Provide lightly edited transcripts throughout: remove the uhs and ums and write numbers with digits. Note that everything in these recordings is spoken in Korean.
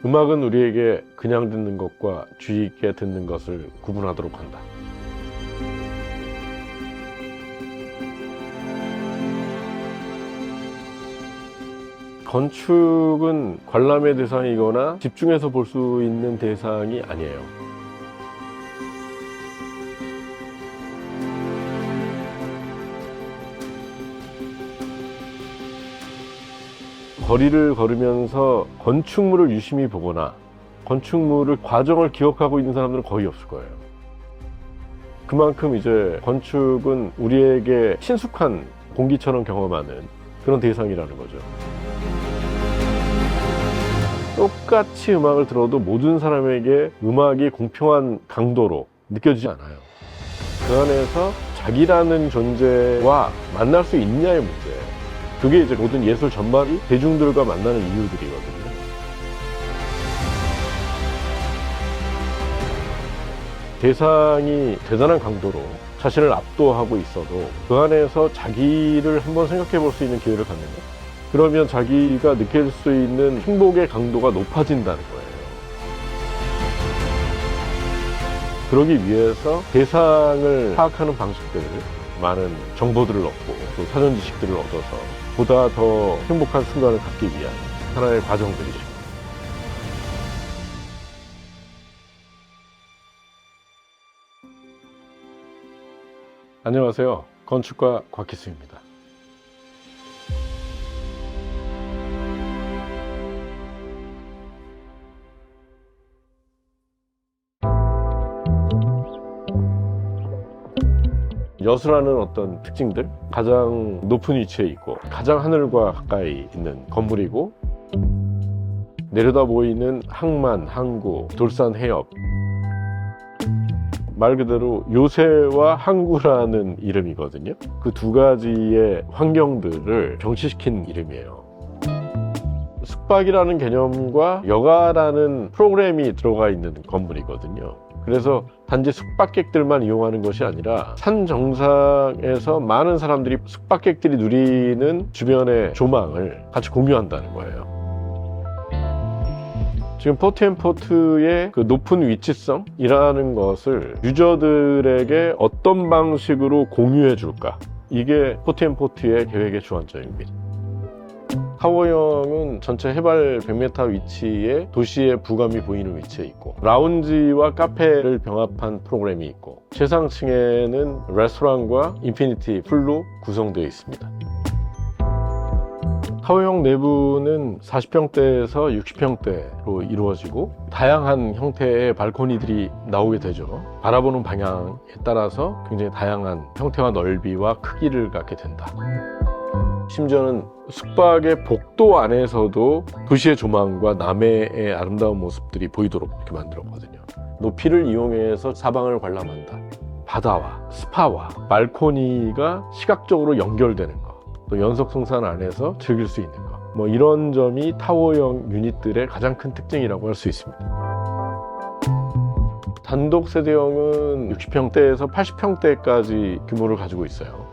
음악은 우리에게 그냥 듣는 것과 주의 있게 듣는 것을 구분하도록 한다. 건축은 관람의 대상이거나 집중해서 볼 수 있는 대상이 아니에요. 거리를 걸으면서 건축물을 유심히 보거나 건축물을 과정을 기억하고 있는 사람들은 거의 없을 거예요. 그만큼 이제 건축은 우리에게 친숙한 공기처럼 경험하는 그런 대상이라는 거죠. 똑같이 음악을 들어도 모든 사람에게 음악이 공평한 강도로 느껴지지 않아요. 그 안에서 자기라는 존재와 만날 수 있냐의 문제예요. 그게 이제 모든 예술 전반이 대중들과 만나는 이유들이거든요. 대상이 대단한 강도로 자신을 압도하고 있어도 그 안에서 자기를 한번 생각해 볼 수 있는 기회를 갖는 거예요. 그러면 자기가 느낄 수 있는 행복의 강도가 높아진다는 거예요. 그러기 위해서 대상을 파악하는 방식들을 많은 정보들을 얻고 또 사전 지식들을 얻어서 보다 더 행복한 순간을 갖기 위한 하나의 과정들이죠. 안녕하세요. 건축가 곽희수입니다. 여수라는 어떤 특징들, 가장 높은 위치에 있고 가장 하늘과 가까이 있는 건물이고 내려다 보이는 항만, 항구, 돌산, 해협, 말 그대로 요새와 항구라는 이름이거든요. 그 두 가지의 환경들을 병치시킨 이름이에요. 숙박이라는 개념과 여가라는 프로그램이 들어가 있는 건물이거든요. 그래서 단지 숙박객들만 이용하는 것이 아니라 산 정상에서 많은 사람들이 숙박객들이 누리는 주변의 조망을 같이 공유한다는 거예요. 지금 포트앤포트의 그 높은 위치성이라는 것을 유저들에게 어떤 방식으로 공유해 줄까? 이게 포트앤포트의 계획의 주안점입니다. 타워형은 전체 해발 100m 위치에 도시의 부감이 보이는 위치에 있고 라운지와 카페를 병합한 프로그램이 있고 최상층에는 레스토랑과 인피니티 풀로 구성되어 있습니다. 타워형 내부는 40평대에서 60평대로 이루어지고 다양한 형태의 발코니들이 나오게 되죠. 바라보는 방향에 따라서 굉장히 다양한 형태와 넓이와 크기를 갖게 된다. 심지어는 숙박의 복도 안에서도 도시의 조망과 남해의 아름다운 모습들이 보이도록 이렇게 만들었거든요. 높이를 이용해서 사방을 관람한다. 바다와 스파와 발코니가 시각적으로 연결되는 것, 또 연속성산 안에서 즐길 수 있는 것, 뭐 이런 점이 타워형 유닛들의 가장 큰 특징이라고 할 수 있습니다. 단독 세대형은 60평대에서 80평대까지 규모를 가지고 있어요.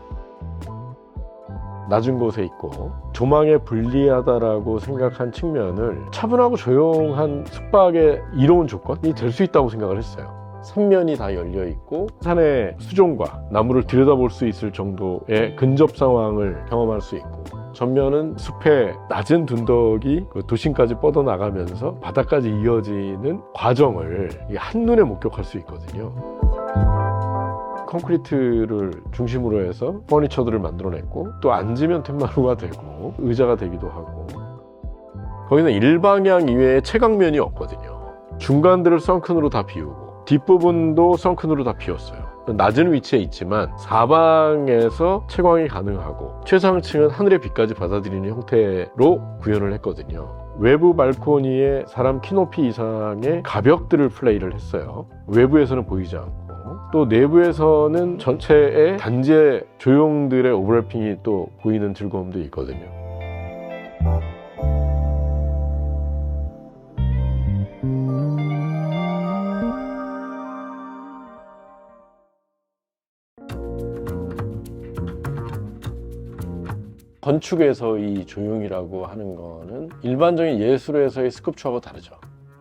낮은 곳에 있고 조망에 불리하다라고 생각한 측면을 차분하고 조용한 숙박의 이로운 조건이 될 수 있다고 생각을 했어요. 삼면이 다 열려 있고 산의 수종과 나무를 들여다볼 수 있을 정도의 근접 상황을 경험할 수 있고 전면은 숲의 낮은 둔덕이 도심까지 뻗어나가면서 바다까지 이어지는 과정을 한눈에 목격할 수 있거든요. 콘크리트를 중심으로 해서 퍼니처들을 만들어냈고 또 앉으면 텐마루가 되고 의자가 되기도 하고 거기는 일방향 이외에 채광면이 없거든요. 중간들을 선큰으로 다 비우고 뒷부분도 선큰으로 다 비웠어요. 낮은 위치에 있지만 사방에서 채광이 가능하고 최상층은 하늘의 빛까지 받아들이는 형태로 구현을 했거든요. 외부 발코니에 사람 키높이 이상의 가벽들을 플레이를 했어요. 외부에서는 보이지 않고 또 내부에서는 전체의 단지의 조형들의 오버래핑이 또 보이는 즐거움도 있거든요. 건축에서 이 조용이라고 하는 거는 일반적인 예술에서의 스culpture하고 다르죠.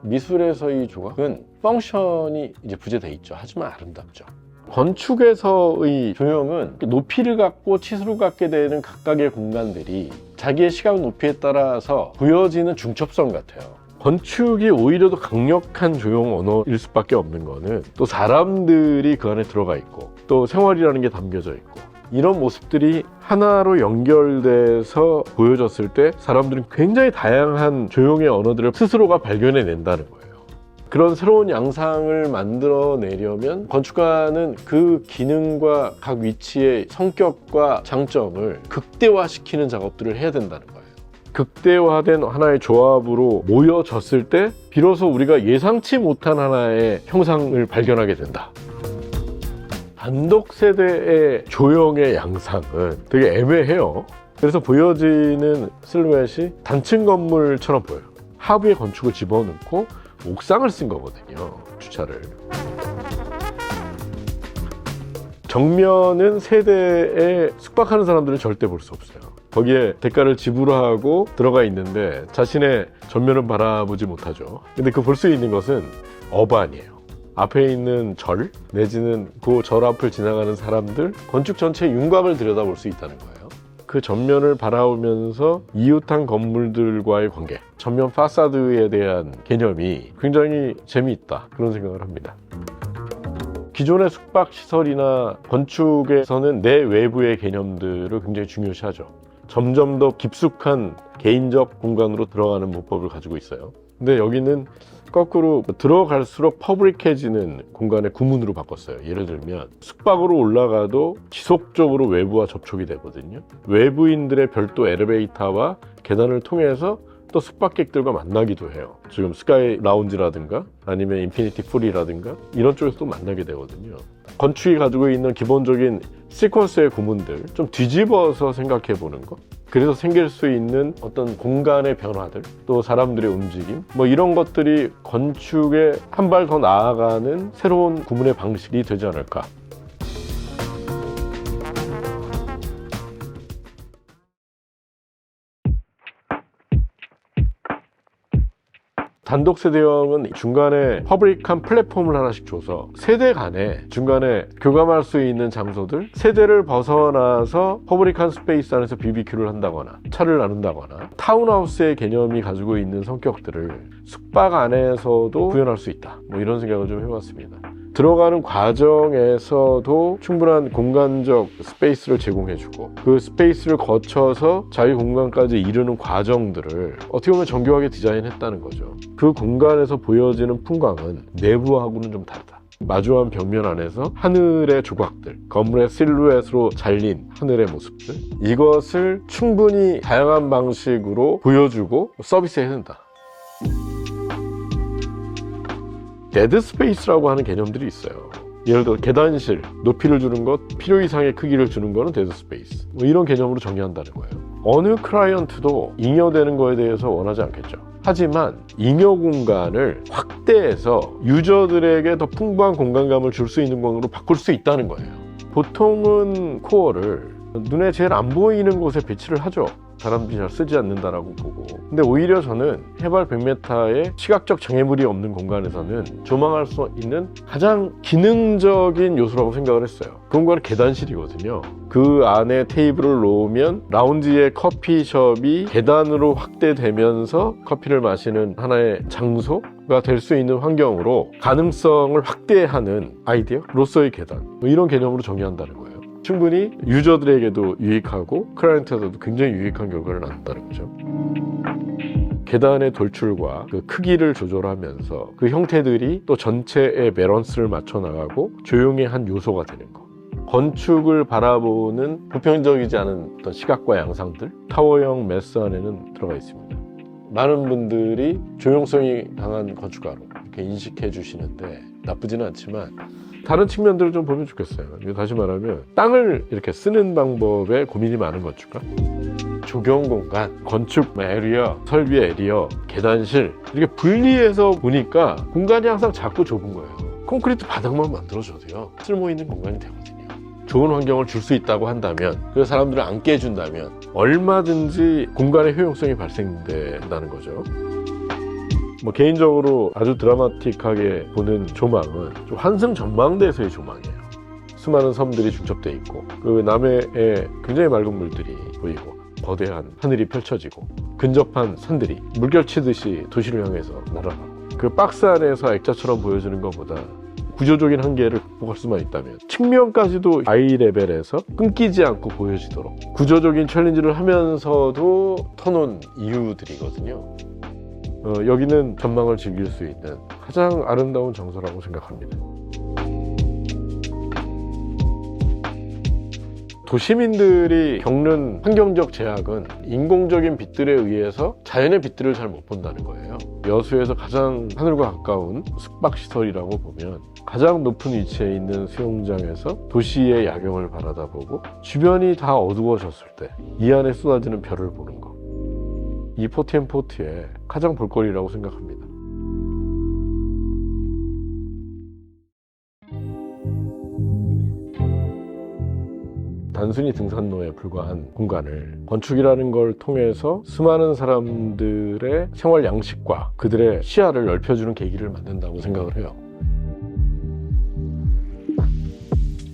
미술에서의 조각은 펑션이 이제 부재돼 있죠. 하지만 아름답죠. 건축에서의 조형은 높이를 갖고 치수를 갖게 되는 각각의 공간들이 자기의 시각 높이에 따라서 보여지는 중첩성 같아요. 건축이 오히려 더 강력한 조형 언어일 수밖에 없는 거는 또 사람들이 그 안에 들어가 있고 또 생활이라는 게 담겨져 있고 이런 모습들이 하나로 연결돼서 보여졌을 때 사람들은 굉장히 다양한 조형의 언어들을 스스로가 발견해낸다는 거예요. 그런 새로운 양상을 만들어내려면 건축가는 그 기능과 각 위치의 성격과 장점을 극대화시키는 작업들을 해야 된다는 거예요. 극대화된 하나의 조합으로 모여졌을 때 비로소 우리가 예상치 못한 하나의 형상을 발견하게 된다. 단독 세대의 조형의 양상은 되게 애매해요. 그래서 보여지는 실루엣이 단층 건물처럼 보여요. 하부에 건축을 집어넣고 옥상을 쓴 거거든요. 주차를. 정면은 세대에 숙박하는 사람들은 절대 볼 수 없어요. 거기에 대가를 지불하고 들어가 있는데 자신의 전면은 바라보지 못하죠. 근데 그 볼 수 있는 것은 어반이에요. 앞에 있는 절 내지는 그 절 앞을 지나가는 사람들, 건축 전체의 윤곽을 들여다볼 수 있다는 거예요. 그 전면을 바라보면서 이웃한 건물들과의 관계, 전면 파사드에 대한 개념이 굉장히 재미있다, 그런 생각을 합니다. 기존의 숙박시설이나 건축에서는 내 외부의 개념들을 굉장히 중요시하죠. 점점 더 깊숙한 개인적 공간으로 들어가는 문법을 가지고 있어요. 근데 여기는 거꾸로 들어갈수록 퍼블릭해지는 공간의 구문으로 바꿨어요. 예를 들면 숙박으로 올라가도 지속적으로 외부와 접촉이 되거든요. 외부인들의 별도 엘리베이터와 계단을 통해서 또 숙박객들과 만나기도 해요. 지금 스카이 라운지라든가 아니면 인피니티 풀이라든가 이런 쪽에서 또 만나게 되거든요. 건축이 가지고 있는 기본적인 시퀀스의 구문들 좀 뒤집어서 생각해 보는 것, 그래서 생길 수 있는 어떤 공간의 변화들, 또 사람들의 움직임, 뭐 이런 것들이 건축에 한 발 더 나아가는 새로운 구문의 방식이 되지 않을까. 단독 세대형은 중간에 퍼블릭한 플랫폼을 하나씩 줘서 세대 간에 중간에 교감할 수 있는 장소들, 세대를 벗어나서 퍼블릭한 스페이스 안에서 BBQ를 한다거나 차를 나눈다거나 타운하우스의 개념이 가지고 있는 성격들을 숙박 안에서도 구현할 수 있다, 뭐 이런 생각을 좀 해봤습니다. 들어가는 과정에서도 충분한 공간적 스페이스를 제공해주고 그 스페이스를 거쳐서 자기 공간까지 이르는 과정들을 어떻게 보면 정교하게 디자인했다는 거죠. 그 공간에서 보여지는 풍광은 내부하고는 좀 다르다. 마주한 벽면 안에서 하늘의 조각들, 건물의 실루엣으로 잘린 하늘의 모습들, 이것을 충분히 다양한 방식으로 보여주고 서비스해야 된다. 데드 스페이스라고 하는 개념들이 있어요. 예를 들어 계단실, 높이를 주는 것, 필요 이상의 크기를 주는 거는 데드 스페이스, 뭐 이런 개념으로 정의한다는 거예요. 어느 클라이언트도 잉여되는 거에 대해서 원하지 않겠죠. 하지만 잉여 공간을 확대해서 유저들에게 더 풍부한 공간감을 줄 수 있는 공간으로 바꿀 수 있다는 거예요. 보통은 코어를 눈에 제일 안 보이는 곳에 배치를 하죠. 사람들이 잘 쓰지 않는다라고 보고. 근데 오히려 저는 해발 100m의 시각적 장애물이 없는 공간에서는 조망할 수 있는 가장 기능적인 요소라고 생각을 했어요. 그 공간은 계단실이거든요. 그 안에 테이블을 놓으면 라운지의 커피숍이 계단으로 확대되면서 커피를 마시는 하나의 장소가 될 수 있는 환경으로 가능성을 확대하는 아이디어로서의 계단, 뭐 이런 개념으로 정의한다는 거예요. 충분히 유저들에게도 유익하고 클라이언트에게도 굉장히 유익한 결과를 낳는다는 거죠. 계단의 돌출과 그 크기를 조절하면서 그 형태들이 또 전체의 밸런스를 맞춰 나가고 조용히 한 요소가 되는 거. 건축을 바라보는 보편적이지 않은 어떤 시각과 양상들, 타워형 메스 안에는 들어가 있습니다. 많은 분들이 조용성이 강한 건축가로 이렇게 인식해 주시는데 나쁘지는 않지만 다른 측면들을 좀 보면 좋겠어요. 다시 말하면 땅을 이렇게 쓰는 방법에 고민이 많은 건축가, 조경 공간, 건축 에리어, 설비 에리어, 계단실 이렇게 분리해서 보니까 공간이 항상 작고 좁은 거예요. 콘크리트 바닥만 만들어줘도요 쓸모 있는 공간이 되거든요. 좋은 환경을 줄 수 있다고 한다면, 그래서 사람들을 앉게 해준다면 얼마든지 공간의 효용성이 발생된다는 거죠. 개인적으로 아주 드라마틱하게 보는 조망은 좀 환승 전망대에서의 조망이에요. 수많은 섬들이 중첩돼 있고 그 남해에 굉장히 맑은 물들이 보이고 거대한 하늘이 펼쳐지고 근접한 산들이 물결치듯이 도시를 향해서 날아가고 그 박스 안에서 액자처럼 보여주는 것보다 구조적인 한계를 극복할 수만 있다면 측면까지도 아이 레벨에서 끊기지 않고 보여지도록 구조적인 챌린지를 하면서도 터놓은 이유들이거든요. 여기는 전망을 즐길 수 있는 가장 아름다운 장소라고 생각합니다. 도시민들이 겪는 환경적 제약은 인공적인 빛들에 의해서 자연의 빛들을 잘 못 본다는 거예요. 여수에서 가장 하늘과 가까운 숙박시설이라고 보면 가장 높은 위치에 있는 수영장에서 도시의 야경을 바라다보고 주변이 다 어두워졌을 때 이 안에 쏟아지는 별을 보는 거, 이 포티앤포트의 가장 볼거리라고 생각합니다. 단순히 등산로에 불과한 공간을 건축이라는 걸 통해서 수많은 사람들의 생활 양식과 그들의 시야를 넓혀주는 계기를 만든다고 생각을 해요.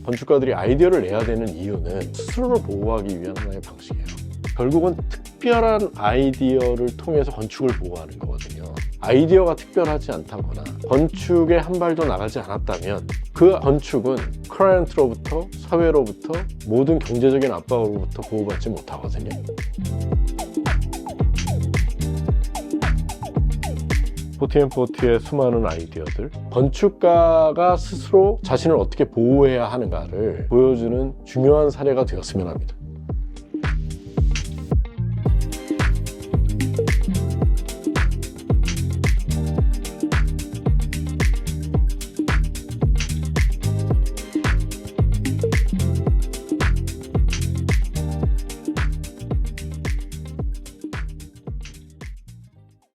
건축가들이 아이디어를 내야 되는 이유는 스스로를 보호하기 위한 하나의 방식이에요. 결국은 특별한 아이디어를 통해서 건축을 보호하는 거거든요. 아이디어가 특별하지 않다거나 건축에 한 발도 나가지 않았다면 그 건축은 클라이언트로부터, 사회로부터, 모든 경제적인 압박으로부터 보호받지 못하거든요. 포티앤포트의 수많은 아이디어들, 건축가가 스스로 자신을 어떻게 보호해야 하는가를 보여주는 중요한 사례가 되었으면 합니다.